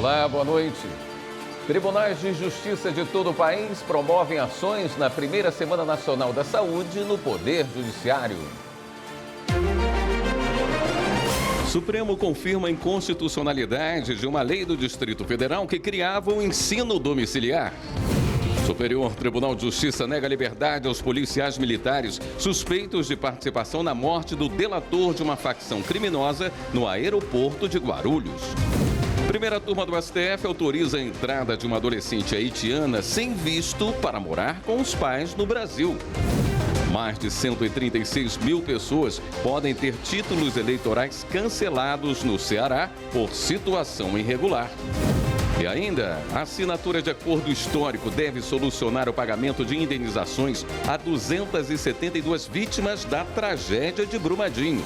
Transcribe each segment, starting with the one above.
Olá, boa noite. Tribunais de Justiça de todo o país promovem ações na primeira Semana Nacional da Saúde no Poder Judiciário. Supremo confirma a inconstitucionalidade de uma lei do Distrito Federal que criava o ensino domiciliar. Superior Tribunal de Justiça nega liberdade aos policiais militares suspeitos de participação na morte do delator de uma facção criminosa no aeroporto de Guarulhos. Primeira turma do STF autoriza a entrada de uma adolescente haitiana sem visto para morar com os pais no Brasil. Mais de 136 mil pessoas podem ter títulos eleitorais cancelados no Ceará por situação irregular. E ainda, a assinatura de acordo histórico deve solucionar o pagamento de indenizações a 272 vítimas da tragédia de Brumadinho.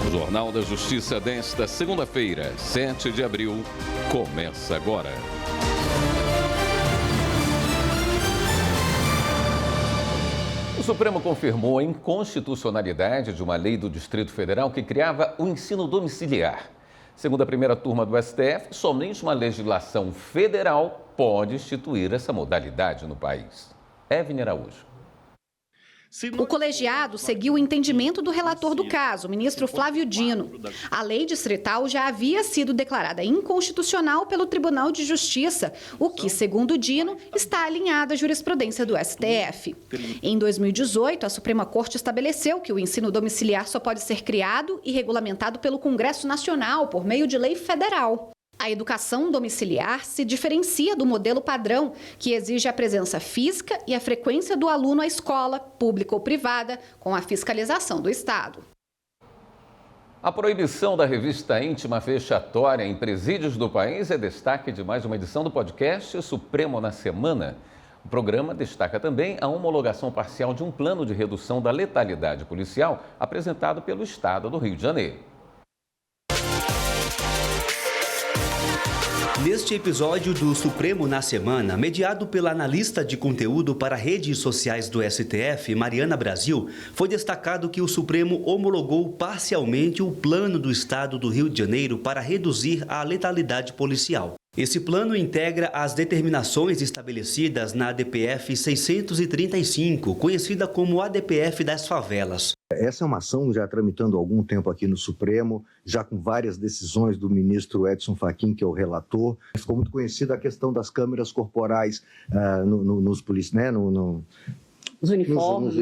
O Jornal da Justiça desta segunda-feira, 7 de abril, começa agora. O Supremo confirmou a inconstitucionalidade de uma lei do Distrito Federal que criava o ensino domiciliar. Segundo a primeira turma do STF, somente uma legislação federal pode instituir essa modalidade no país. Evne Araújo. O colegiado seguiu o entendimento do relator do caso, o ministro Flávio Dino. A lei distrital já havia sido declarada inconstitucional pelo Tribunal de Justiça, o que, segundo Dino, está alinhado à jurisprudência do STF. Em 2018, a Suprema Corte estabeleceu que o ensino domiciliar só pode ser criado e regulamentado pelo Congresso Nacional por meio de lei federal. A educação domiciliar se diferencia do modelo padrão, que exige a presença física e a frequência do aluno à escola, pública ou privada, com a fiscalização do Estado. A proibição da revista íntima vexatória em presídios do país é destaque de mais uma edição do podcast Supremo na Semana. O programa destaca também a homologação parcial de um plano de redução da letalidade policial apresentado pelo Estado do Rio de Janeiro. Neste episódio do Supremo na Semana, mediado pela analista de conteúdo para redes sociais do STF, Mariana Brasil, foi destacado que o Supremo homologou parcialmente o plano do Estado do Rio de Janeiro para reduzir a letalidade policial. Esse plano integra as determinações estabelecidas na ADPF 635, conhecida como ADPF das favelas. Essa é uma ação já tramitando há algum tempo aqui no Supremo, já com várias decisões do ministro Edson Fachin, que é o relator. Ficou muito conhecida a questão das câmeras corporais nos polícias, né? Nos uniformes,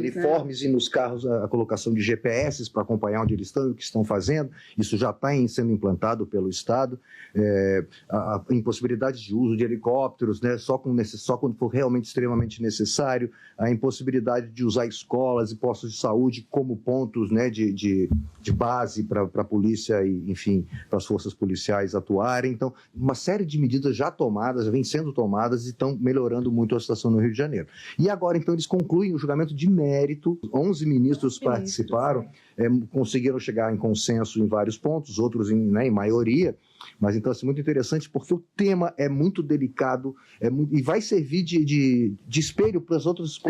né? E nos carros, a colocação de GPS para acompanhar onde eles estão e o que estão fazendo. Isso já está sendo implantado pelo Estado. A impossibilidade de uso de helicópteros, né? Só quando for realmente extremamente necessário. A impossibilidade de usar escolas e postos de saúde como pontos, né, de base para a polícia e, enfim, para as forças policiais atuarem. Então, uma série de medidas já tomadas, já vêm sendo tomadas e estão melhorando muito a situação no Rio de Janeiro. E agora, então, eles concluem o julgamento de mérito. 11 ministros participaram, conseguiram chegar em consenso em vários pontos, outros em maioria. Mas, então, assim, muito interessante porque o tema é muito delicado e vai servir de espelho para os outros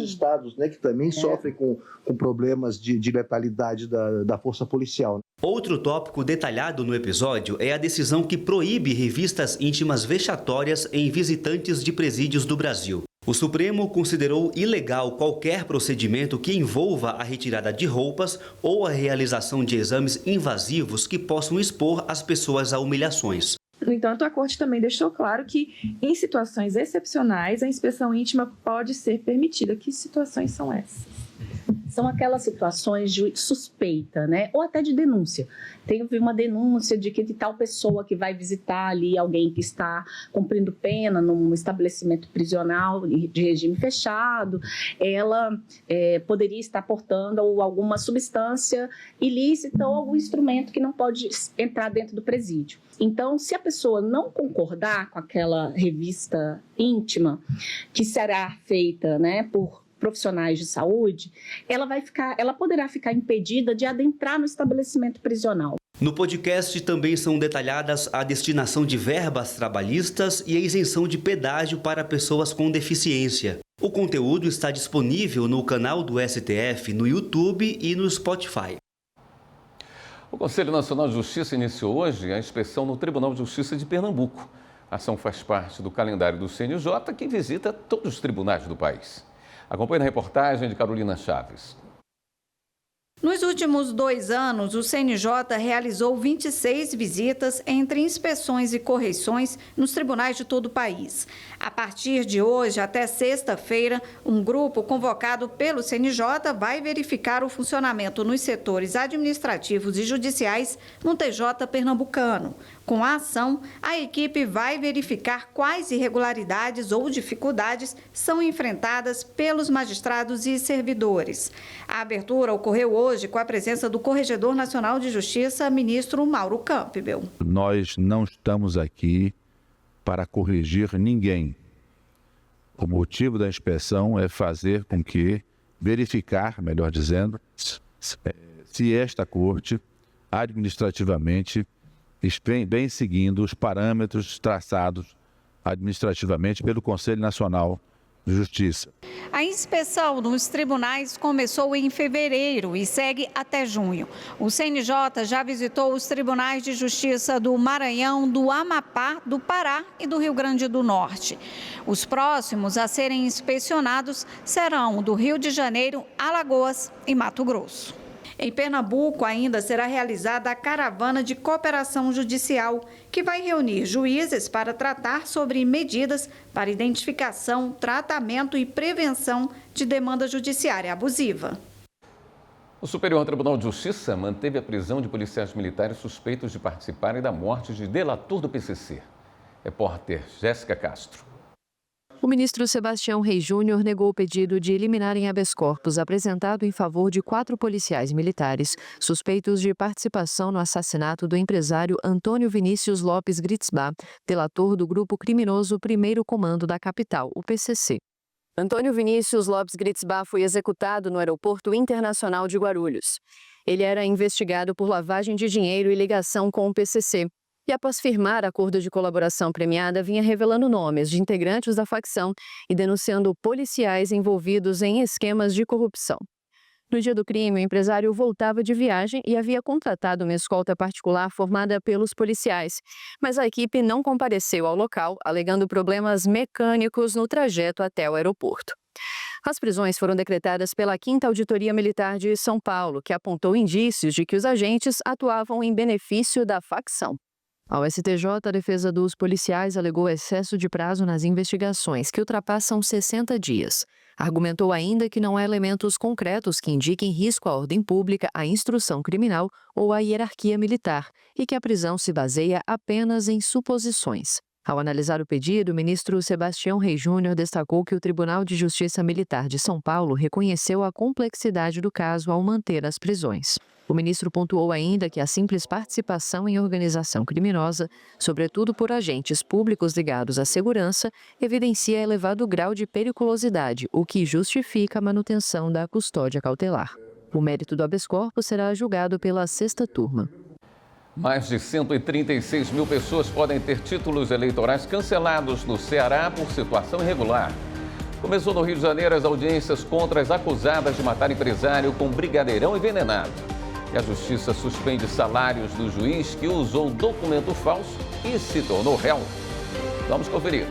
estados, né, que também sofrem com problemas de letalidade da força policial. Outro tópico detalhado no episódio é a decisão que proíbe revistas íntimas vexatórias em visitantes de presídios do Brasil. O Supremo considerou ilegal qualquer procedimento que envolva a retirada de roupas ou a realização de exames invasivos que possam expor as pessoas a humilhações. No entanto, a Corte também deixou claro que, em situações excepcionais, a inspeção íntima pode ser permitida. Que situações são essas? São aquelas situações de suspeita, né? Ou até de denúncia. Teve uma denúncia de que de tal pessoa que vai visitar ali alguém que está cumprindo pena num estabelecimento prisional de regime fechado, ela poderia estar portando alguma substância ilícita ou algum instrumento que não pode entrar dentro do presídio. Então, se a pessoa não concordar com aquela revista íntima, que será feita, né, por profissionais de saúde, ela poderá ficar impedida de adentrar no estabelecimento prisional. No podcast também são detalhadas a destinação de verbas trabalhistas e a isenção de pedágio para pessoas com deficiência. O conteúdo está disponível no canal do STF, no YouTube e no Spotify. O Conselho Nacional de Justiça iniciou hoje a inspeção no Tribunal de Justiça de Pernambuco. A ação faz parte do calendário do CNJ, que visita todos os tribunais do país. Acompanhe a reportagem de Carolina Chaves. Nos últimos 2 anos, o CNJ realizou 26 visitas entre inspeções e correições nos tribunais de todo o país. A partir de hoje, até sexta-feira, um grupo convocado pelo CNJ vai verificar o funcionamento nos setores administrativos e judiciais no TJ pernambucano. Com a ação, a equipe vai verificar quais irregularidades ou dificuldades são enfrentadas pelos magistrados e servidores. A abertura ocorreu hoje com a presença do Corregedor Nacional de Justiça, ministro Mauro Campbell. Nós não estamos aqui para corrigir ninguém. O motivo da inspeção é fazer com que, verificar, melhor dizendo, se esta corte administrativamente vem seguindo os parâmetros traçados administrativamente pelo Conselho Nacional de Justiça. A inspeção nos tribunais começou em fevereiro e segue até junho. O CNJ já visitou os tribunais de justiça do Maranhão, do Amapá, do Pará e do Rio Grande do Norte. Os próximos a serem inspecionados serão do Rio de Janeiro, Alagoas e Mato Grosso. Em Pernambuco, ainda será realizada a caravana de cooperação judicial, que vai reunir juízes para tratar sobre medidas para identificação, tratamento e prevenção de demanda judiciária abusiva. O Superior Tribunal de Justiça manteve a prisão de policiais militares suspeitos de participarem da morte de delator do PCC. Repórter Jéssica Castro. O ministro Sebastião Reis Júnior negou o pedido de eliminar em habeas corpus apresentado em favor de 4 policiais militares suspeitos de participação no assassinato do empresário Antônio Vinícius Lopes Gritzbach, delator do grupo criminoso Primeiro Comando da Capital, o PCC. Antônio Vinícius Lopes Gritzbach foi executado no Aeroporto Internacional de Guarulhos. Ele era investigado por lavagem de dinheiro e ligação com o PCC. E após firmar acordo de colaboração premiada, vinha revelando nomes de integrantes da facção e denunciando policiais envolvidos em esquemas de corrupção. No dia do crime, o empresário voltava de viagem e havia contratado uma escolta particular formada pelos policiais, mas a equipe não compareceu ao local, alegando problemas mecânicos no trajeto até o aeroporto. As prisões foram decretadas pela 5ª Auditoria Militar de São Paulo, que apontou indícios de que os agentes atuavam em benefício da facção. Ao STJ, a defesa dos policiais alegou excesso de prazo nas investigações, que ultrapassam 60 dias. Argumentou ainda que não há elementos concretos que indiquem risco à ordem pública, à instrução criminal ou à hierarquia militar, e que a prisão se baseia apenas em suposições. Ao analisar o pedido, o ministro Sebastião Reis Júnior destacou que o Tribunal de Justiça Militar de São Paulo reconheceu a complexidade do caso ao manter as prisões. O ministro pontuou ainda que a simples participação em organização criminosa, sobretudo por agentes públicos ligados à segurança, evidencia elevado grau de periculosidade, o que justifica a manutenção da custódia cautelar. O mérito do habeas corpus será julgado pela 6ª turma. Mais de 136 mil pessoas podem ter títulos eleitorais cancelados no Ceará por situação irregular. Começou no Rio de Janeiro as audiências contra as acusadas de matar empresário com brigadeirão envenenado. E a Justiça suspende salários do juiz que usou documento falso e se tornou réu. Vamos conferir.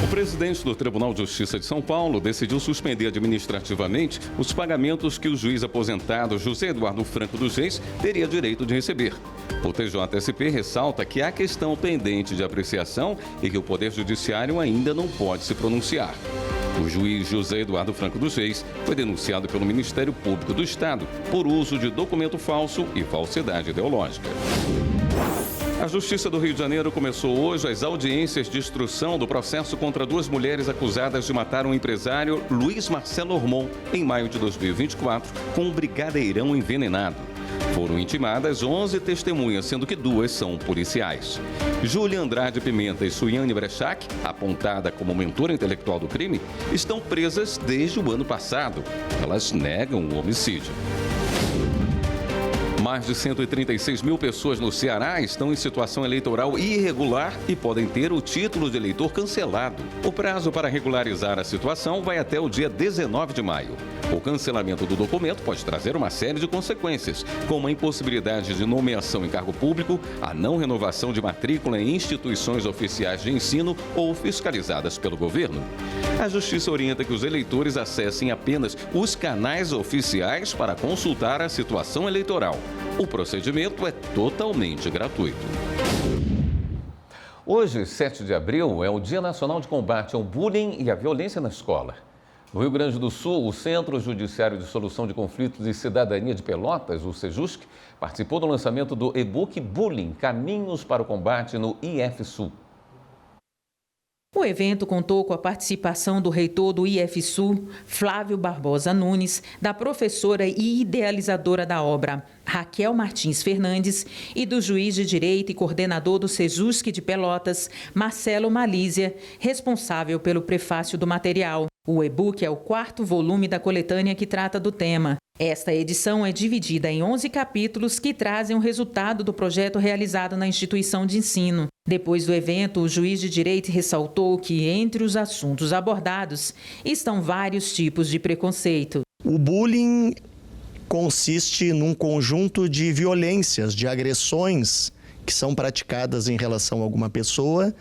O presidente do Tribunal de Justiça de São Paulo decidiu suspender administrativamente os pagamentos que o juiz aposentado José Eduardo Franco dos Reis teria direito de receber. O TJSP ressalta que há questão pendente de apreciação e que o Poder Judiciário ainda não pode se pronunciar. O juiz José Eduardo Franco dos Reis foi denunciado pelo Ministério Público do Estado por uso de documento falso e falsidade ideológica. A Justiça do Rio de Janeiro começou hoje as audiências de instrução do processo contra 2 mulheres acusadas de matar um empresário, Luiz Marcelo Ormond, em maio de 2024, com um brigadeirão envenenado. Foram intimadas 11 testemunhas, sendo que 2 são policiais. Júlia Andrade Pimenta e Suiane Brechac, apontada como mentora intelectual do crime, estão presas desde o ano passado. Elas negam o homicídio. Mais de 136 mil pessoas no Ceará estão em situação eleitoral irregular e podem ter o título de eleitor cancelado. O prazo para regularizar a situação vai até o dia 19 de maio. O cancelamento do documento pode trazer uma série de consequências, como a impossibilidade de nomeação em cargo público, a não renovação de matrícula em instituições oficiais de ensino ou fiscalizadas pelo governo. A Justiça orienta que os eleitores acessem apenas os canais oficiais para consultar a situação eleitoral. O procedimento é totalmente gratuito. Hoje, 7 de abril, é o Dia Nacional de Combate ao Bullying e à Violência na Escola. No Rio Grande do Sul, o Centro Judiciário de Solução de Conflitos e Cidadania de Pelotas, o Sejusc, participou do lançamento do e-book Bullying, Caminhos para o Combate no IFSU. O evento contou com a participação do reitor do IFSU, Flávio Barbosa Nunes, da professora e idealizadora da obra, Raquel Martins Fernandes, e do juiz de direito e coordenador do Sejusc de Pelotas, Marcelo Malísia, responsável pelo prefácio do material. O e-book é o 4º volume da coletânea que trata do tema. Esta edição é dividida em 11 capítulos que trazem o resultado do projeto realizado na instituição de ensino. Depois do evento, o juiz de direito ressaltou que, entre os assuntos abordados, estão vários tipos de preconceito. O bullying consiste num conjunto de violências, de agressões que são praticadas em relação a alguma pessoa,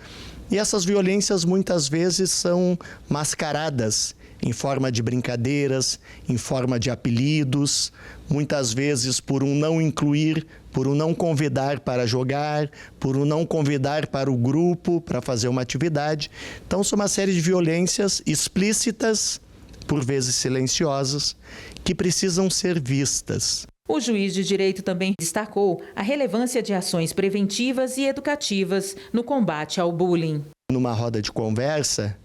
e essas violências muitas vezes são mascaradas em forma de brincadeiras, em forma de apelidos, muitas vezes por um não incluir, por um não convidar para jogar, por um não convidar para o grupo para fazer uma atividade. Então, são uma série de violências explícitas, por vezes silenciosas, que precisam ser vistas. O juiz de direito também destacou a relevância de ações preventivas e educativas no combate ao bullying. Numa roda de conversa,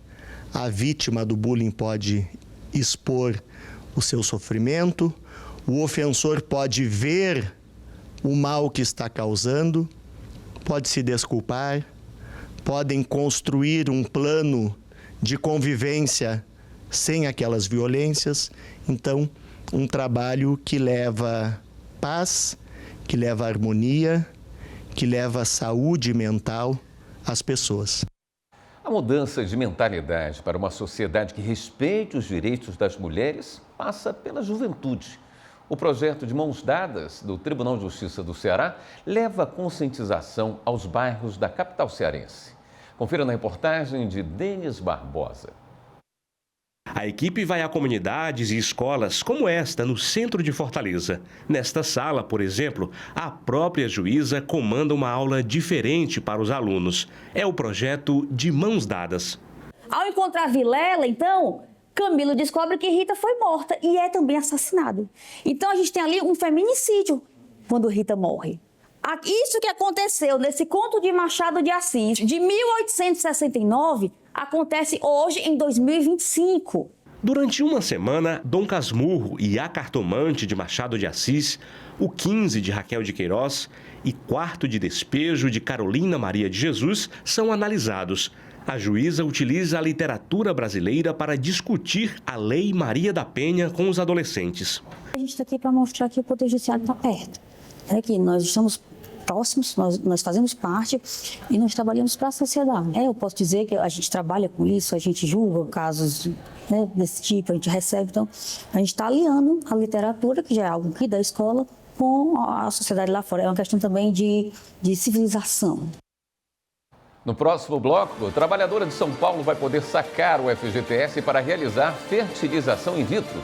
a vítima do bullying pode expor o seu sofrimento, o ofensor pode ver o mal que está causando, pode se desculpar, podem construir um plano de convivência sem aquelas violências. Então, um trabalho que leva paz, que leva harmonia, que leva saúde mental às pessoas. A mudança de mentalidade para uma sociedade que respeite os direitos das mulheres passa pela juventude. O projeto de Mãos Dadas do Tribunal de Justiça do Ceará leva a conscientização aos bairros da capital cearense. Confira na reportagem de Denis Barbosa. A equipe vai a comunidades e escolas como esta, no centro de Fortaleza. Nesta sala, por exemplo, a própria juíza comanda uma aula diferente para os alunos. É o projeto de Mãos Dadas. Ao encontrar Vilela, então, Camilo descobre que Rita foi morta e é também assassinada. Então, a gente tem ali um feminicídio quando Rita morre. Isso que aconteceu nesse conto de Machado de Assis, de 1869, acontece hoje em 2025. Durante uma semana, Dom Casmurro e A Cartomante de Machado de Assis, o 15 de Raquel de Queiroz e Quarto de Despejo de Carolina Maria de Jesus são analisados. A juíza utiliza a literatura brasileira para discutir a Lei Maria da Penha com os adolescentes. A gente está aqui para mostrar que o Poder Judiciário está perto. É que nós estamos próximos, nós fazemos parte e nós trabalhamos para a sociedade. Eu posso dizer que a gente trabalha com isso, a gente julga casos, né, desse tipo, a gente recebe. Então, a gente está aliando a literatura, que já é algo aqui da escola, com a sociedade lá fora. É uma questão também de civilização. No próximo bloco, a trabalhadora de São Paulo vai poder sacar o FGTS para realizar fertilização in vitro.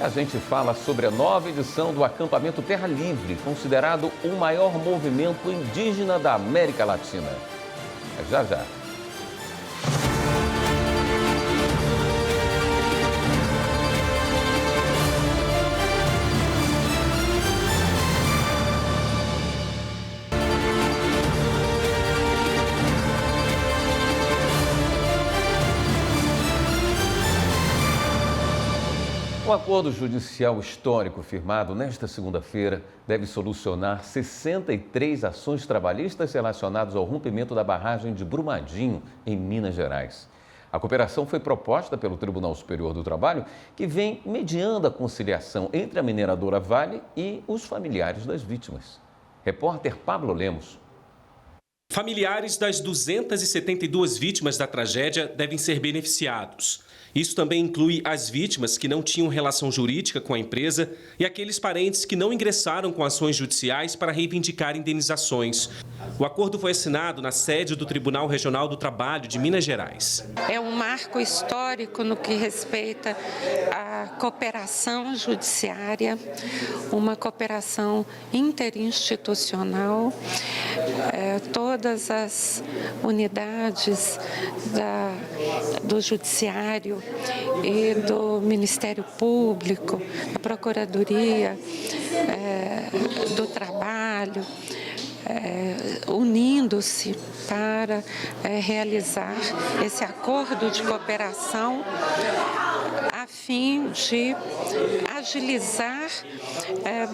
A gente fala sobre a nova edição do acampamento Terra Livre, considerado o maior movimento indígena da América Latina. Já, já. O acordo judicial histórico firmado nesta segunda-feira deve solucionar 63 ações trabalhistas relacionadas ao rompimento da barragem de Brumadinho, em Minas Gerais. A A cooperação foi proposta pelo Tribunal Superior do Trabalho, que vem mediando a conciliação entre a mineradora Vale e os familiares das vítimas. Repórter Pablo Lemos. Familiares das 272 vítimas da tragédia devem ser beneficiados. Isso também inclui as vítimas que não tinham relação jurídica com a empresa e aqueles parentes que não ingressaram com ações judiciais para reivindicar indenizações. O acordo foi assinado na sede do Tribunal Regional do Trabalho de Minas Gerais. É um marco histórico no que respeita à cooperação judiciária, uma cooperação interinstitucional. Todas as unidades do Judiciário e do Ministério Público, da Procuradoria do Trabalho, unindo-se para realizar esse acordo de cooperação a fim de agilizar,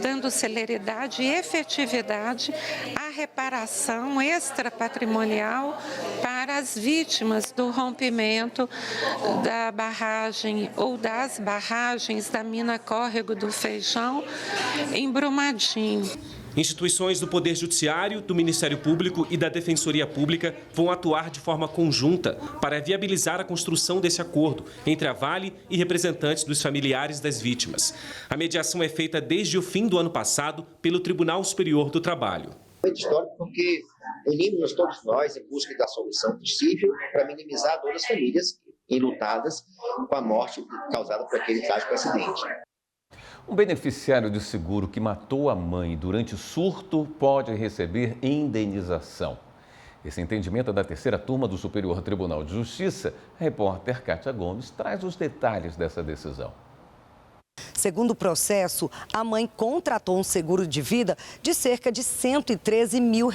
dando celeridade e efetividade à reparação extrapatrimonial para as vítimas do rompimento da barragem ou das barragens da mina Córrego do Feijão em Brumadinho. Instituições do Poder Judiciário, do Ministério Público e da Defensoria Pública vão atuar de forma conjunta para viabilizar a construção desse acordo entre a Vale e representantes dos familiares das vítimas. A mediação é feita desde o fim do ano passado pelo Tribunal Superior do Trabalho. Foi histórico porque unimos todos nós em busca da solução possível para minimizar a dor das famílias enlutadas com a morte causada por aquele trágico acidente. Um beneficiário de seguro que matou a mãe durante surto pode receber indenização. Esse entendimento é da terceira turma do Superior Tribunal de Justiça. A repórter Kátia Gomes traz os detalhes dessa decisão. Segundo o processo, a mãe contratou um seguro de vida de cerca de R$113 mil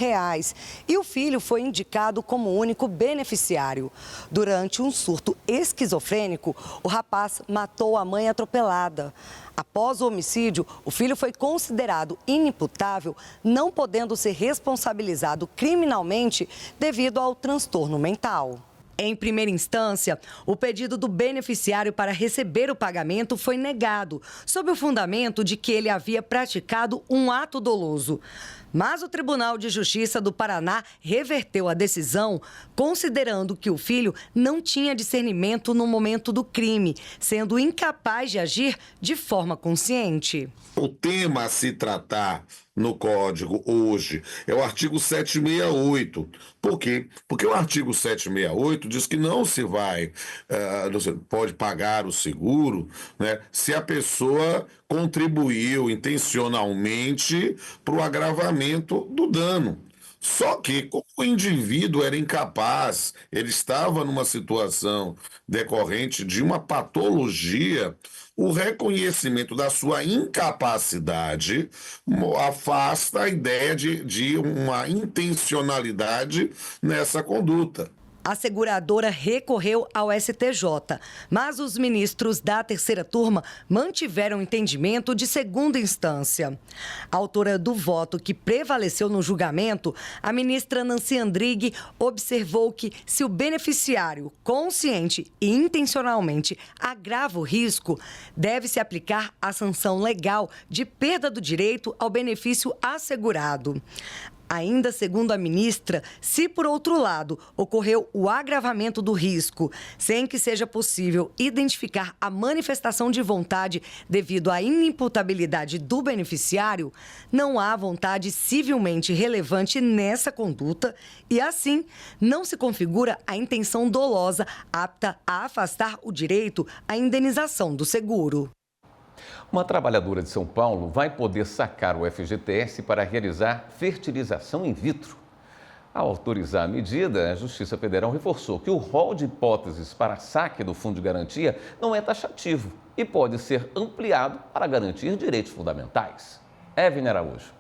e o filho foi indicado como único beneficiário. Durante um surto esquizofrênico, o rapaz matou a mãe atropelada. Após o homicídio, o filho foi considerado inimputável, não podendo ser responsabilizado criminalmente devido ao transtorno mental. Em primeira instância, o pedido do beneficiário para receber o pagamento foi negado, sob o fundamento de que ele havia praticado um ato doloso. Mas o Tribunal de Justiça do Paraná reverteu a decisão, considerando que o filho não tinha discernimento no momento do crime, sendo incapaz de agir de forma consciente. O tema a se tratar no Código hoje é o artigo 768. Por quê? Porque o artigo 768 diz que não se pode pagar o seguro, né, se a pessoa contribuiu intencionalmente para o agravamento do dano. Só que, como o indivíduo era incapaz, ele estava numa situação decorrente de uma patologia, o reconhecimento da sua incapacidade afasta a ideia de uma intencionalidade nessa conduta. A seguradora recorreu ao STJ, mas os ministros da terceira turma mantiveram o entendimento de segunda instância. A autora do voto que prevaleceu no julgamento, a ministra Nancy Andrighi, observou que, se o beneficiário consciente e intencionalmente agrava o risco, deve-se aplicar a sanção legal de perda do direito ao benefício assegurado. Ainda segundo a ministra, se por outro lado ocorreu o agravamento do risco, sem que seja possível identificar a manifestação de vontade devido à inimputabilidade do beneficiário, não há vontade civilmente relevante nessa conduta e, assim, não se configura a intenção dolosa apta a afastar o direito à indenização do seguro. Uma trabalhadora de São Paulo vai poder sacar o FGTS para realizar fertilização in vitro. Ao autorizar a medida, a Justiça Federal reforçou que o rol de hipóteses para saque do Fundo de Garantia não é taxativo e pode ser ampliado para garantir direitos fundamentais. Evne Araújo.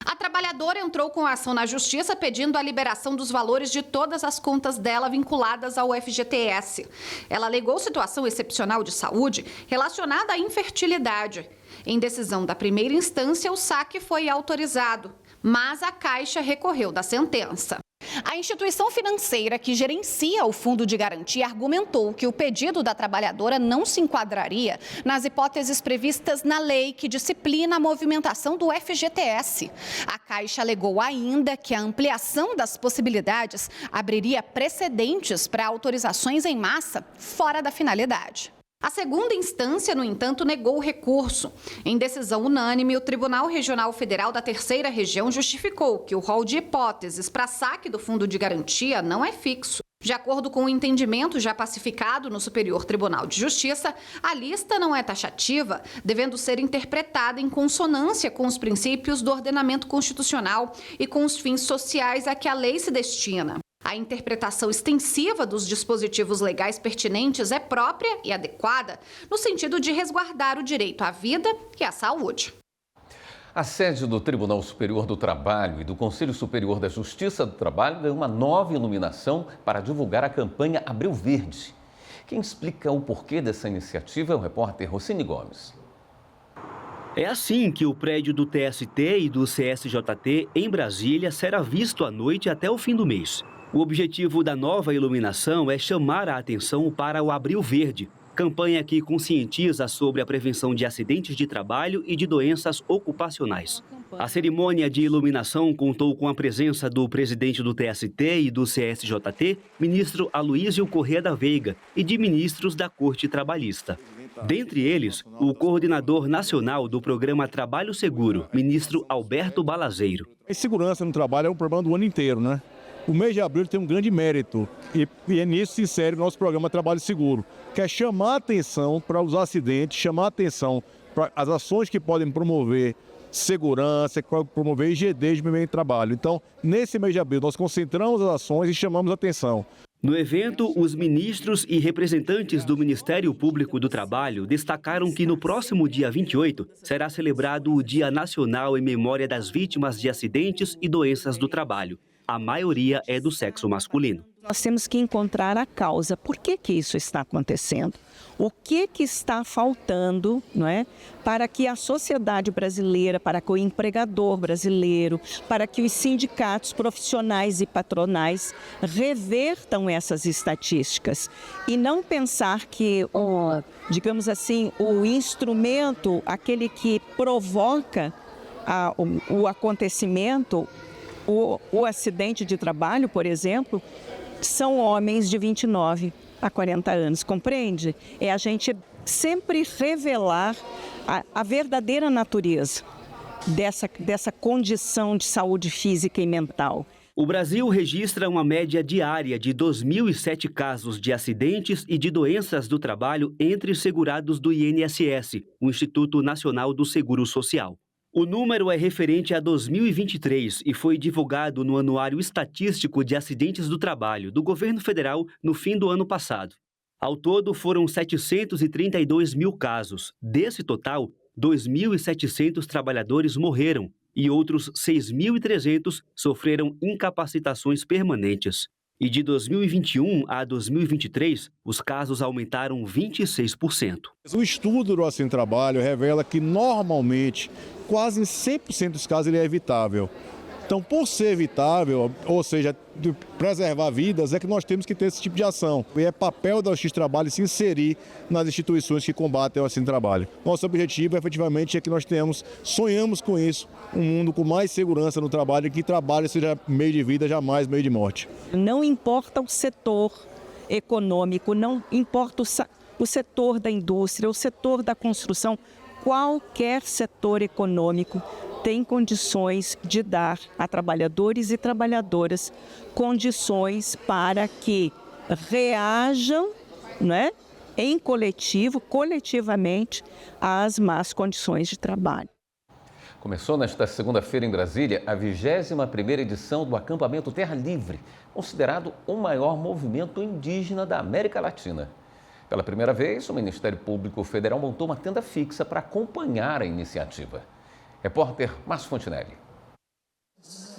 A trabalhadora entrou com a ação na Justiça pedindo a liberação dos valores de todas as contas dela vinculadas ao FGTS. Ela alegou situação excepcional de saúde relacionada à infertilidade. Em decisão da primeira instância, o saque foi autorizado, mas a Caixa recorreu da sentença. A instituição financeira que gerencia o fundo de garantia argumentou que o pedido da trabalhadora não se enquadraria nas hipóteses previstas na lei que disciplina a movimentação do FGTS. A Caixa alegou ainda que a ampliação das possibilidades abriria precedentes para autorizações em massa fora da finalidade. A segunda instância, no entanto, negou o recurso. Em decisão unânime, o Tribunal Regional Federal da Terceira Região justificou que o rol de hipóteses para saque do fundo de garantia não é fixo. De acordo com o entendimento já pacificado no Superior Tribunal de Justiça, a lista não é taxativa, devendo ser interpretada em consonância com os princípios do ordenamento constitucional e com os fins sociais a que a lei se destina. A interpretação extensiva dos dispositivos legais pertinentes é própria e adequada, no sentido de resguardar o direito à vida e à saúde. A sede do Tribunal Superior do Trabalho e do Conselho Superior da Justiça do Trabalho ganhou uma nova iluminação para divulgar a campanha Abril Verde. Quem explica o porquê dessa iniciativa é o repórter Rossini Gomes. É assim que o prédio do TST e do CSJT em Brasília será visto à noite até o fim do mês. O objetivo da nova iluminação é chamar a atenção para o Abril Verde, campanha que conscientiza sobre a prevenção de acidentes de trabalho e de doenças ocupacionais. A cerimônia de iluminação contou com a presença do presidente do TST e do CSJT, ministro Aloísio Corrêa da Veiga, e de ministros da Corte Trabalhista. Dentre eles, o coordenador nacional do programa Trabalho Seguro, ministro Alberto Balazeiro. A segurança no trabalho é um problema do ano inteiro, né? O mês de abril tem um grande mérito e é nisso que se insere o nosso programa Trabalho Seguro, que é chamar a atenção para os acidentes, chamar a atenção para as ações que podem promover segurança, que podem promover IGD de meio de trabalho. Então, nesse mês de abril, nós concentramos as ações e chamamos a atenção. No evento, os ministros e representantes do Ministério Público do Trabalho destacaram que no próximo dia 28 será celebrado o Dia Nacional em memória das vítimas de acidentes e doenças do trabalho. A maioria é do sexo masculino. Nós temos que encontrar a causa. Por que isso está acontecendo? O que está faltando, não é? Para que a sociedade brasileira, para que o empregador brasileiro, para que os sindicatos profissionais e patronais revertam essas estatísticas e não pensar que, digamos assim, o instrumento, aquele que provoca o acontecimento, o acidente de trabalho, por exemplo, são homens de 29 a 40 anos, compreende? É a gente sempre revelar a verdadeira natureza dessa condição de saúde física e mental. O Brasil registra uma média diária de 2.007 casos de acidentes e de doenças do trabalho entre segurados do INSS, o Instituto Nacional do Seguro Social. O número é referente a 2023 e foi divulgado no Anuário Estatístico de Acidentes do Trabalho do Governo Federal no fim do ano passado. Ao todo, foram 732 mil casos. Desse total, 2.700 trabalhadores morreram e outros 6.300 sofreram incapacitações permanentes. E de 2021 a 2023, os casos aumentaram 26%. O estudo do acidente de trabalho revela que, normalmente, quase em 100% dos casos ele é evitável. Então, por ser evitável, ou seja, de preservar vidas, é que nós temos que ter esse tipo de ação. E é papel da Justiça do Trabalho se inserir nas instituições que combatem o acidente de trabalho. Nosso objetivo, efetivamente, é que nós sonhamos com isso, um mundo com mais segurança no trabalho e que trabalho seja meio de vida, jamais meio de morte. Não importa o setor econômico, não importa o setor da indústria, o setor da construção, qualquer setor econômico tem condições de dar a trabalhadores e trabalhadoras condições para que reajam, né, em coletivamente, às más condições de trabalho. Começou nesta segunda-feira em Brasília a 21ª edição do acampamento Terra Livre, considerado o maior movimento indígena da América Latina. Pela primeira vez, o Ministério Público Federal montou uma tenda fixa para acompanhar a iniciativa. Repórter Márcio Fontinelli.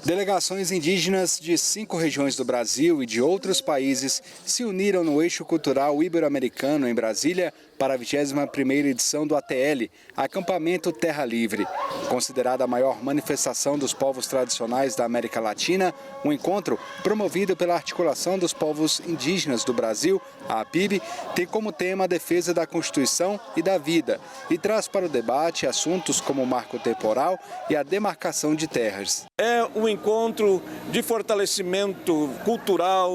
Delegações indígenas de 5 regiões do Brasil e de outros países se uniram no Eixo Cultural Ibero-Americano, em Brasília, para a 21ª edição do ATL, Acampamento Terra Livre. Considerada a maior manifestação dos povos tradicionais da América Latina, um encontro promovido pela Articulação dos Povos Indígenas do Brasil, a APIB, tem como tema a defesa da Constituição e da vida e traz para o debate assuntos como o marco temporal e a demarcação de terras. É um encontro de fortalecimento cultural,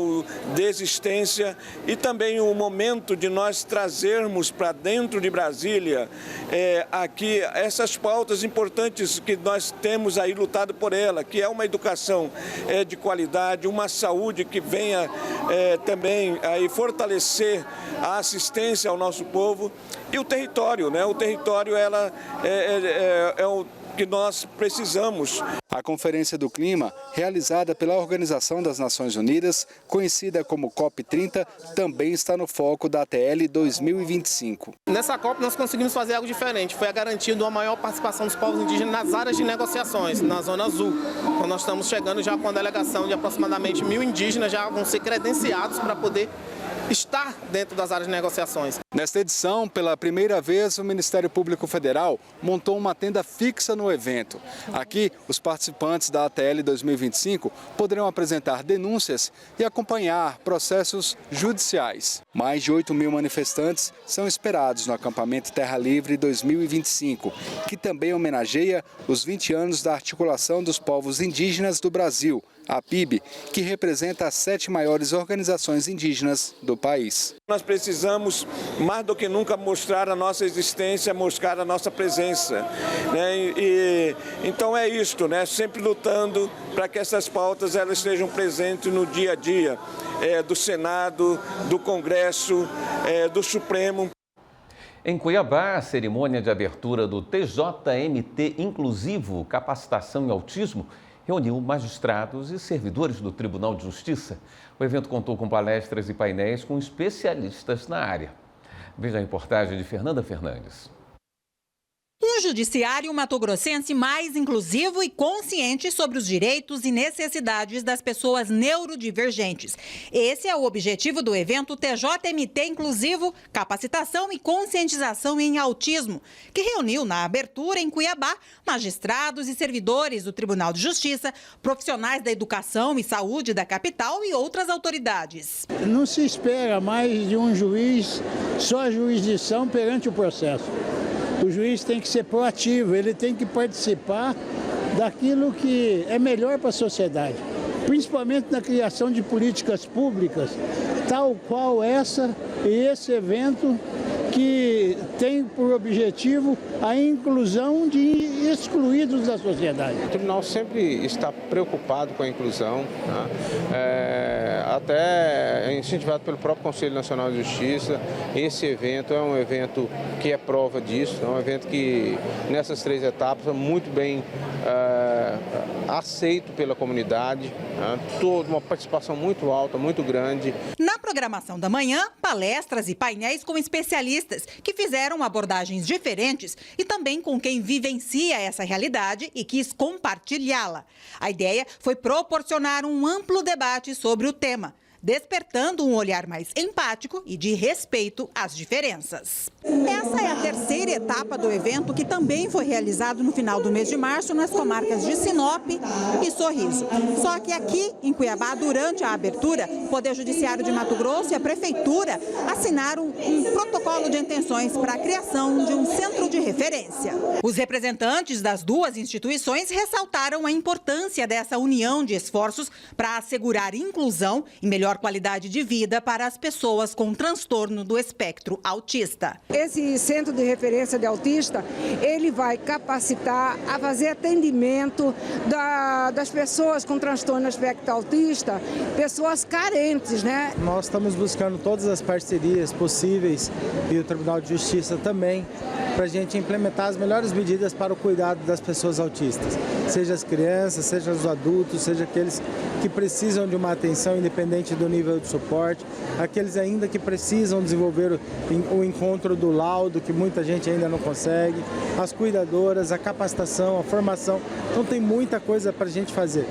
de existência e também um momento de nós trazermos para dentro de Brasília aqui essas pautas importantes que nós temos aí lutado por ela, que é uma educação de qualidade, uma saúde que venha também aí fortalecer a assistência ao nosso povo e o território, né? O território é o que nós precisamos. A Conferência do Clima, realizada pela Organização das Nações Unidas, conhecida como COP30, também está no foco da ATL 2025. Nessa COP nós conseguimos fazer algo diferente, foi a garantia de uma maior participação dos povos indígenas nas áreas de negociações, na Zona Azul. Então nós estamos chegando já com a delegação de aproximadamente 1.000 indígenas, já vão ser credenciados para poder estar dentro das áreas de negociações. Nesta edição, pela primeira vez, o Ministério Público Federal montou uma tenda fixa no evento. Aqui, os participantes da ATL 2025 poderão apresentar denúncias e acompanhar processos judiciais. Mais de 8.000 manifestantes são esperados no acampamento Terra Livre 2025, que também homenageia os 20 anos da Articulação dos Povos Indígenas do Brasil, a APIB, que representa as 7 maiores organizações indígenas do país. Nós precisamos, mais do que nunca, mostrar a nossa existência, mostrar a nossa presença, né? Então é isto, né? Sempre lutando para que essas pautas elas estejam presentes no dia a dia do Senado, do Congresso, do Supremo. Em Cuiabá, a cerimônia de abertura do TJMT Inclusivo, Capacitação em Autismo, reuniu magistrados e servidores do Tribunal de Justiça. O evento contou com palestras e painéis com especialistas na área. Veja a reportagem de Fernanda Fernandes. Um judiciário mato-grossense mais inclusivo e consciente sobre os direitos e necessidades das pessoas neurodivergentes. Esse é o objetivo do evento TJMT Inclusivo, Capacitação e Conscientização em Autismo, que reuniu na abertura em Cuiabá magistrados e servidores do Tribunal de Justiça, profissionais da educação e saúde da capital e outras autoridades. Não se espera mais de um juiz, só a jurisdição perante o processo. O juiz tem que ser proativo, ele tem que participar daquilo que é melhor para a sociedade, principalmente na criação de políticas públicas, tal qual essa e esse evento que tem por objetivo a inclusão de excluídos da sociedade. O tribunal sempre está preocupado com a inclusão, né? Até incentivado pelo próprio Conselho Nacional de Justiça. Esse evento é um evento que é prova disso, é um evento que nessas 3 etapas é muito bem aceito pela comunidade, né? Toda uma participação muito alta, muito grande. Na programação da manhã, palestras e painéis com especialistas que fizeram abordagens diferentes e também com quem vivencia essa realidade e quis compartilhá-la. A ideia foi proporcionar um amplo debate sobre o tema, despertando um olhar mais empático e de respeito às diferenças. Essa é a terceira etapa do evento, que também foi realizado no final do mês de março nas comarcas de Sinop e Sorriso. Só que aqui, em Cuiabá, durante a abertura, o Poder Judiciário de Mato Grosso e a Prefeitura assinaram um protocolo de intenções para a criação de um centro de referência. Os representantes das duas instituições ressaltaram a importância dessa união de esforços para assegurar inclusão e melhor qualidade de vida para as pessoas com transtorno do espectro autista. Esse centro de referência de autista, ele vai capacitar a fazer atendimento das pessoas com transtorno do espectro autista, pessoas carentes, né? Nós estamos buscando todas as parcerias possíveis e o Tribunal de Justiça também, para a gente implementar as melhores medidas para o cuidado das pessoas autistas, seja as crianças, seja os adultos, seja aqueles que precisam de uma atenção independente do nível de suporte, aqueles ainda que precisam desenvolver o encontro do laudo, que muita gente ainda não consegue, as cuidadoras, a capacitação, a formação. Então tem muita coisa para a gente fazer.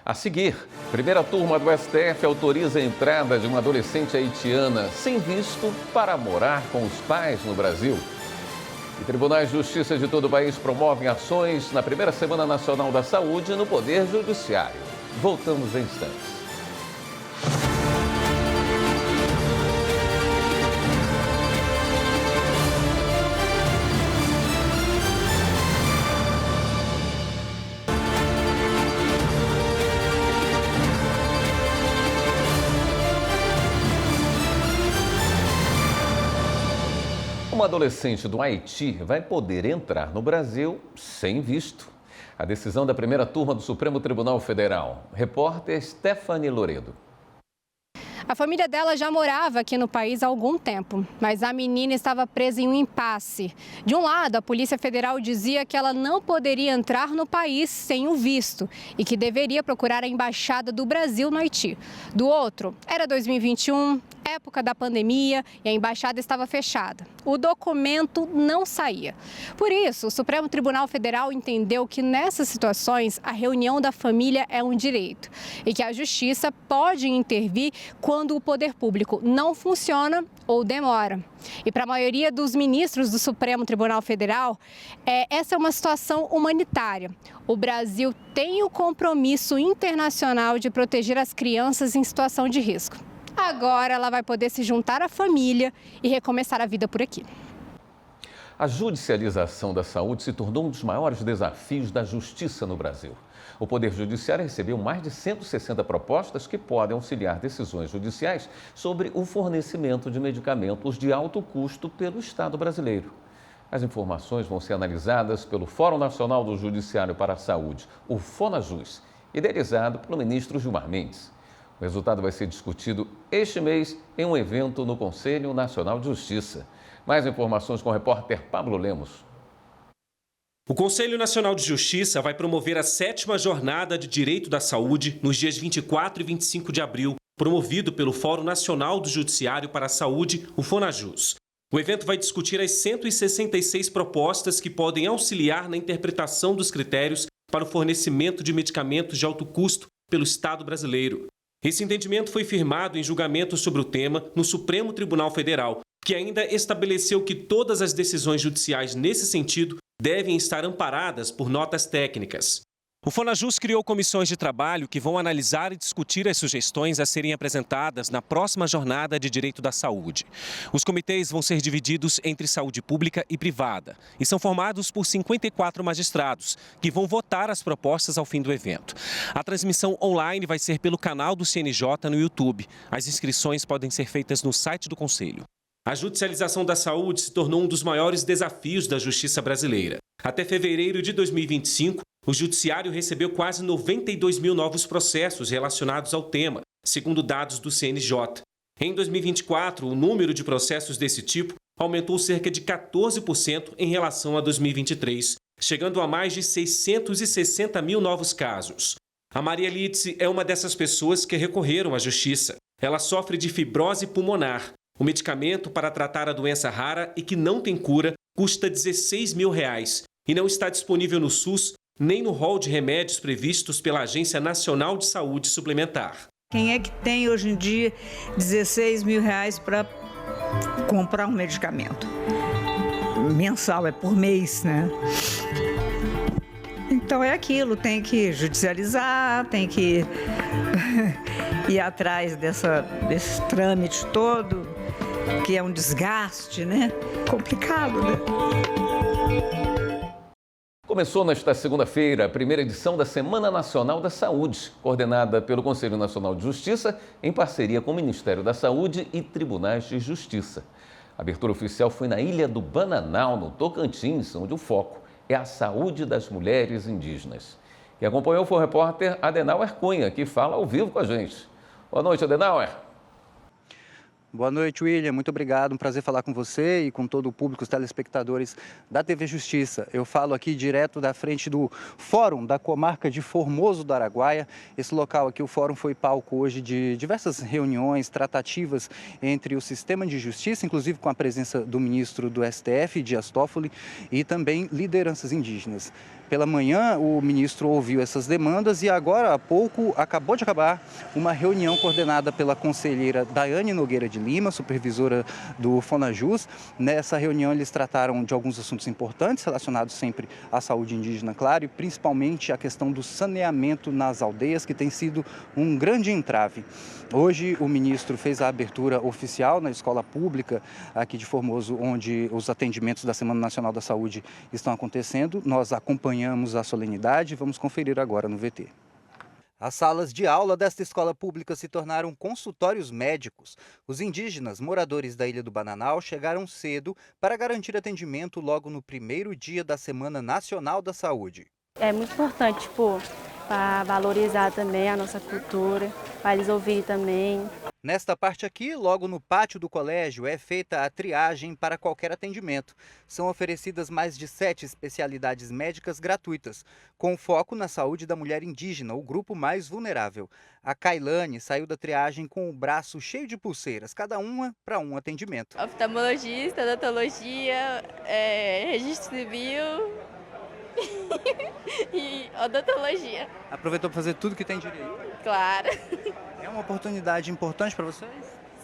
A seguir, primeira turma do STF autoriza a entrada de uma adolescente haitiana sem visto para morar com os pais no Brasil. E tribunais de justiça de todo o país promovem ações na primeira Semana Nacional da Saúde no Poder Judiciário. Voltamos em instantes. Uma adolescente do Haiti vai poder entrar no Brasil sem visto. A decisão da primeira turma do Supremo Tribunal Federal. Repórter Stephanie Loredo. A família dela já morava aqui no país há algum tempo, mas a menina estava presa em um impasse. De um lado, a Polícia Federal dizia que ela não poderia entrar no país sem o visto e que deveria procurar a Embaixada do Brasil no Haiti. Do outro, era 2021, época da pandemia, e a embaixada estava fechada. O documento não saía. Por isso, o Supremo Tribunal Federal entendeu que nessas situações a reunião da família é um direito e que a Justiça pode intervir quando o poder público não funciona ou demora. E para a maioria dos ministros do Supremo Tribunal Federal, essa é uma situação humanitária. O Brasil tem o compromisso internacional de proteger as crianças em situação de risco. Agora ela vai poder se juntar à família e recomeçar a vida por aqui. A judicialização da saúde se tornou um dos maiores desafios da justiça no Brasil. O Poder Judiciário recebeu mais de 160 propostas que podem auxiliar decisões judiciais sobre o fornecimento de medicamentos de alto custo pelo Estado brasileiro. As informações vão ser analisadas pelo Fórum Nacional do Judiciário para a Saúde, o FONAJUS, idealizado pelo ministro Gilmar Mendes. O resultado vai ser discutido este mês em um evento no Conselho Nacional de Justiça. Mais informações com o repórter Pablo Lemos. O Conselho Nacional de Justiça vai promover a 7ª Jornada de Direito da Saúde nos dias 24 e 25 de abril, promovido pelo Fórum Nacional do Judiciário para a Saúde, o FONAJUS. O evento vai discutir as 166 propostas que podem auxiliar na interpretação dos critérios para o fornecimento de medicamentos de alto custo pelo Estado brasileiro. Esse entendimento foi firmado em julgamento sobre o tema no Supremo Tribunal Federal, que ainda estabeleceu que todas as decisões judiciais nesse sentido devem estar amparadas por notas técnicas. O FONAJUS criou comissões de trabalho que vão analisar e discutir as sugestões a serem apresentadas na próxima Jornada de Direito da Saúde. Os comitês vão ser divididos entre saúde pública e privada e são formados por 54 magistrados, que vão votar as propostas ao fim do evento. A transmissão online vai ser pelo canal do CNJ no YouTube. As inscrições podem ser feitas no site do Conselho. A judicialização da saúde se tornou um dos maiores desafios da justiça brasileira. Até fevereiro de 2025, o Judiciário recebeu quase 92 mil novos processos relacionados ao tema, segundo dados do CNJ. Em 2024, o número de processos desse tipo aumentou cerca de 14% em relação a 2023, chegando a mais de 660 mil novos casos. A Maria Lídice é uma dessas pessoas que recorreram à Justiça. Ela sofre de fibrose pulmonar. O medicamento para tratar a doença rara e que não tem cura custa R$ 16 mil e não está disponível no SUS nem no rol de remédios previstos pela Agência Nacional de Saúde Suplementar. Quem é que tem hoje em dia R$ 16 mil para comprar um medicamento? Mensal, é por mês, né? Então é aquilo, tem que judicializar, tem que ir atrás desse trâmite todo, que é um desgaste, né? Complicado, né? Começou nesta segunda-feira a primeira edição da Semana Nacional da Saúde, coordenada pelo Conselho Nacional de Justiça, em parceria com o Ministério da Saúde e Tribunais de Justiça. A abertura oficial foi na Ilha do Bananal, no Tocantins, onde o foco é a saúde das mulheres indígenas. Quem acompanhou foi o repórter Adenauer Cunha, que fala ao vivo com a gente. Boa noite, Adenauer. Boa noite, William. Muito obrigado. Um prazer falar com você e com todo o público, os telespectadores da TV Justiça. Eu falo aqui direto da frente do Fórum da Comarca de Formoso do Araguaia. Esse local aqui, o Fórum, foi palco hoje de diversas reuniões, tratativas entre o sistema de justiça, inclusive com a presença do ministro do STF, Dias Toffoli, e também lideranças indígenas. Pela manhã, o ministro ouviu essas demandas e agora há pouco acabou de acabar uma reunião coordenada pela conselheira Daiane Nogueira de Lima, supervisora do Fonajus. Nessa reunião eles trataram de alguns assuntos importantes relacionados sempre à saúde indígena, claro, e principalmente a questão do saneamento nas aldeias, que tem sido um grande entrave. Hoje o ministro fez a abertura oficial na escola pública aqui de Formoso, onde os atendimentos da Semana Nacional da Saúde estão acontecendo. Nós acompanhamos a solenidade e vamos conferir agora no VT. As salas de aula desta escola pública se tornaram consultórios médicos. Os indígenas moradores da Ilha do Bananal chegaram cedo para garantir atendimento logo no primeiro dia da Semana Nacional da Saúde. É muito importante, para valorizar também a nossa cultura, para eles ouvirem também. Nesta parte aqui, logo no pátio do colégio, é feita a triagem para qualquer atendimento. São oferecidas mais de 7 especialidades médicas gratuitas, com foco na saúde da mulher indígena, o grupo mais vulnerável. A Kailane saiu da triagem com o braço cheio de pulseiras, cada uma para um atendimento. Oftalmologista, odontologia, registro civil e odontologia. Aproveitou para fazer tudo que tem direito? Claro. É uma oportunidade importante para vocês?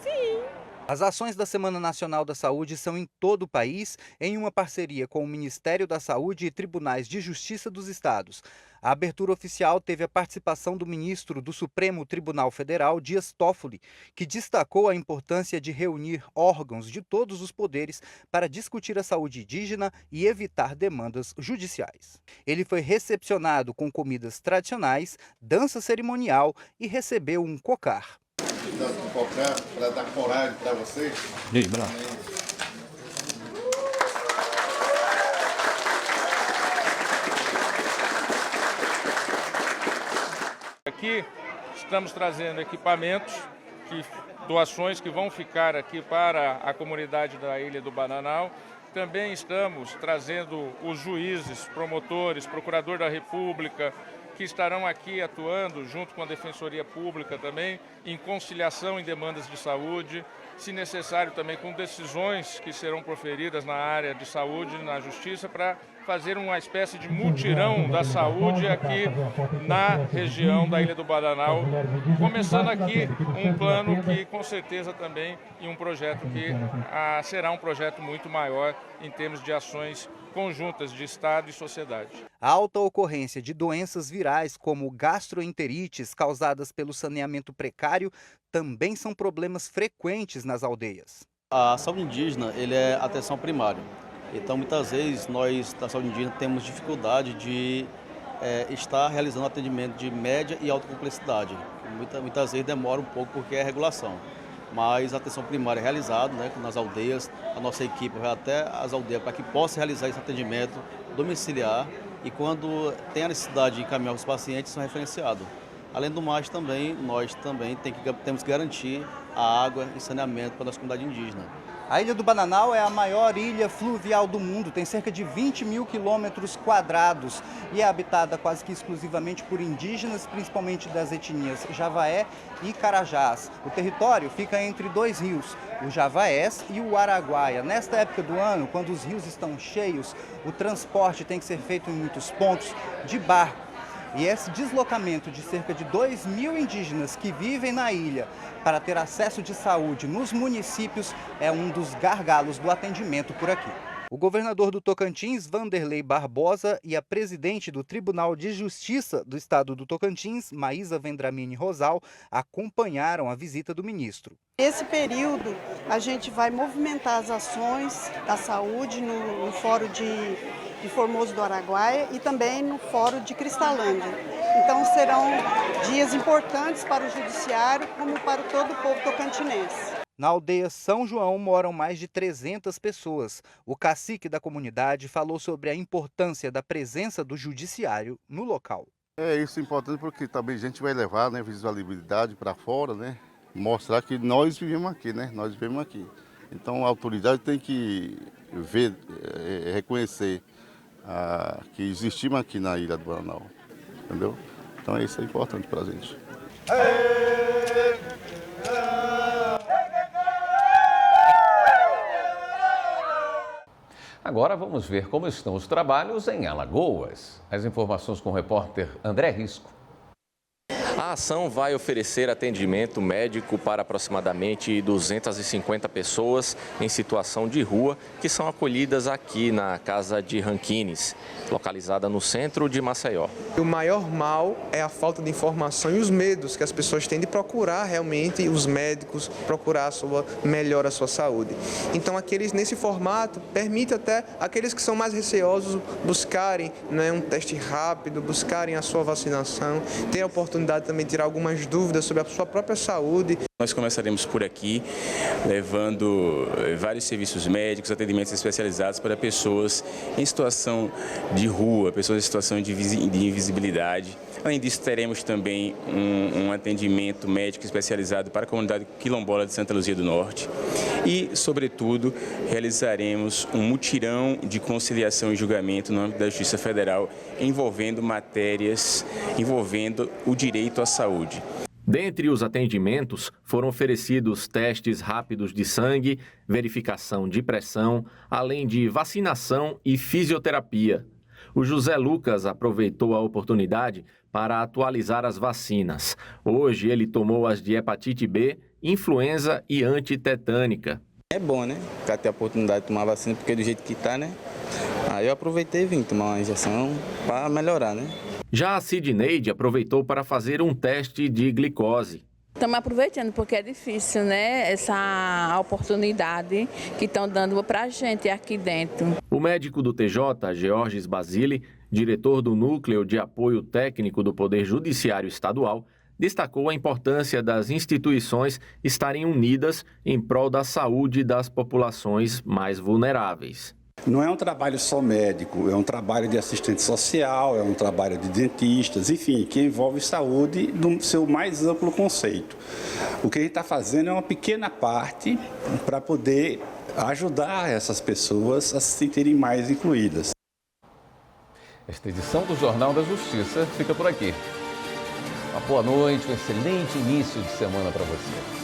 Sim. As ações da Semana Nacional da Saúde são em todo o país, em uma parceria com o Ministério da Saúde e tribunais de justiça dos estados. A abertura oficial teve a participação do ministro do Supremo Tribunal Federal, Dias Toffoli, que destacou a importância de reunir órgãos de todos os poderes para discutir a saúde indígena e evitar demandas judiciais. Ele foi recepcionado com comidas tradicionais, dança cerimonial e recebeu um cocar. Para dar coragem para vocês. E aí, bravo. Aqui estamos trazendo equipamentos, doações que vão ficar aqui para a comunidade da Ilha do Bananal. Também estamos trazendo os juízes, promotores, procurador da República, que estarão aqui atuando junto com a Defensoria Pública também, em conciliação em demandas de saúde, se necessário também com decisões que serão proferidas na área de saúde, na justiça, para fazer uma espécie de mutirão da saúde aqui na região da Ilha do Bananal, começando aqui um plano que com certeza também e um projeto que será um projeto muito maior em termos de ações conjuntas de Estado e sociedade. A alta ocorrência de doenças virais como gastroenterites causadas pelo saneamento precário também são problemas frequentes nas aldeias. A saúde indígena é atenção primária. Então, muitas vezes, nós da saúde indígena temos dificuldade de estar realizando atendimento de média e alta complexidade. Muitas vezes demora um pouco porque é regulação. Mas a atenção primária é realizada, nas aldeias. A nossa equipe vai até as aldeias para que possa realizar esse atendimento domiciliar e quando tem a necessidade de encaminhar os pacientes, são referenciados. Além do mais, nós também temos que garantir a água e saneamento para a nossa comunidade indígena. A Ilha do Bananal é a maior ilha fluvial do mundo, tem cerca de 20 mil quilômetros quadrados e é habitada quase que exclusivamente por indígenas, principalmente das etnias Javaé e Carajás. O território fica entre 2 rios, o Javaés e o Araguaia. Nesta época do ano, quando os rios estão cheios, o transporte tem que ser feito em muitos pontos de barco. E esse deslocamento de cerca de 2.000 indígenas que vivem na ilha para ter acesso de saúde nos municípios é um dos gargalos do atendimento por aqui. O governador do Tocantins, Vanderlei Barbosa, e a presidente do Tribunal de Justiça do Estado do Tocantins, Maísa Vendramini Rosal, acompanharam a visita do ministro. Nesse período, a gente vai movimentar as ações da saúde no Fórum de Formoso do Araguaia e também no Fórum de Cristalândia. Então serão dias importantes para o judiciário como para todo o povo tocantinense. Na aldeia São João moram mais de 300 pessoas. O cacique da comunidade falou sobre a importância da presença do judiciário no local. Isso é importante porque também a gente vai levar visibilidade para fora, mostrar que nós vivemos aqui, nós vivemos aqui. Então a autoridade tem que ver, reconhecer que existimos aqui na Ilha do Bananal, entendeu? Então isso é importante para a gente. Agora vamos ver como estão os trabalhos em Alagoas. As informações com o repórter André Risco. A ação vai oferecer atendimento médico para aproximadamente 250 pessoas em situação de rua que são acolhidas aqui na Casa de Ranquines, localizada no centro de Maceió. O maior mal é a falta de informação e os medos que as pessoas têm de procurar realmente os médicos, procurar melhor a sua saúde. Então, nesse formato, permite até aqueles que são mais receosos buscarem um teste rápido, buscarem a sua vacinação, ter a oportunidade também de tirar algumas dúvidas sobre a sua própria saúde. Nós começaremos por aqui, levando vários serviços médicos, atendimentos especializados para pessoas em situação de rua, pessoas em situação de invisibilidade. Além disso, teremos também um atendimento médico especializado para a comunidade quilombola de Santa Luzia do Norte. E, sobretudo, realizaremos um mutirão de conciliação e julgamento no âmbito da Justiça Federal, envolvendo matérias, envolvendo o direito à saúde. Dentre os atendimentos, foram oferecidos testes rápidos de sangue, verificação de pressão, além de vacinação e fisioterapia. O José Lucas aproveitou a oportunidade para atualizar as vacinas. Hoje ele tomou as de hepatite B, influenza e antitetânica. É bom, né? Pra ter a oportunidade de tomar vacina, porque do jeito que tá, né? Aí eu aproveitei e vim tomar uma injeção para melhorar, né? Já a Sidneide aproveitou para fazer um teste de glicose. Estamos aproveitando porque é difícil, né? Essa oportunidade que estão dando para a gente aqui dentro. O médico do TJ, Georges Basile, diretor do Núcleo de Apoio Técnico do Poder Judiciário Estadual, destacou a importância das instituições estarem unidas em prol da saúde das populações mais vulneráveis. Não é um trabalho só médico, é um trabalho de assistente social, é um trabalho de dentistas, enfim, que envolve saúde no seu mais amplo conceito. O que a gente está fazendo é uma pequena parte para poder ajudar essas pessoas a se sentirem mais incluídas. Esta edição do Jornal da Justiça fica por aqui. Uma boa noite, um excelente início de semana para você.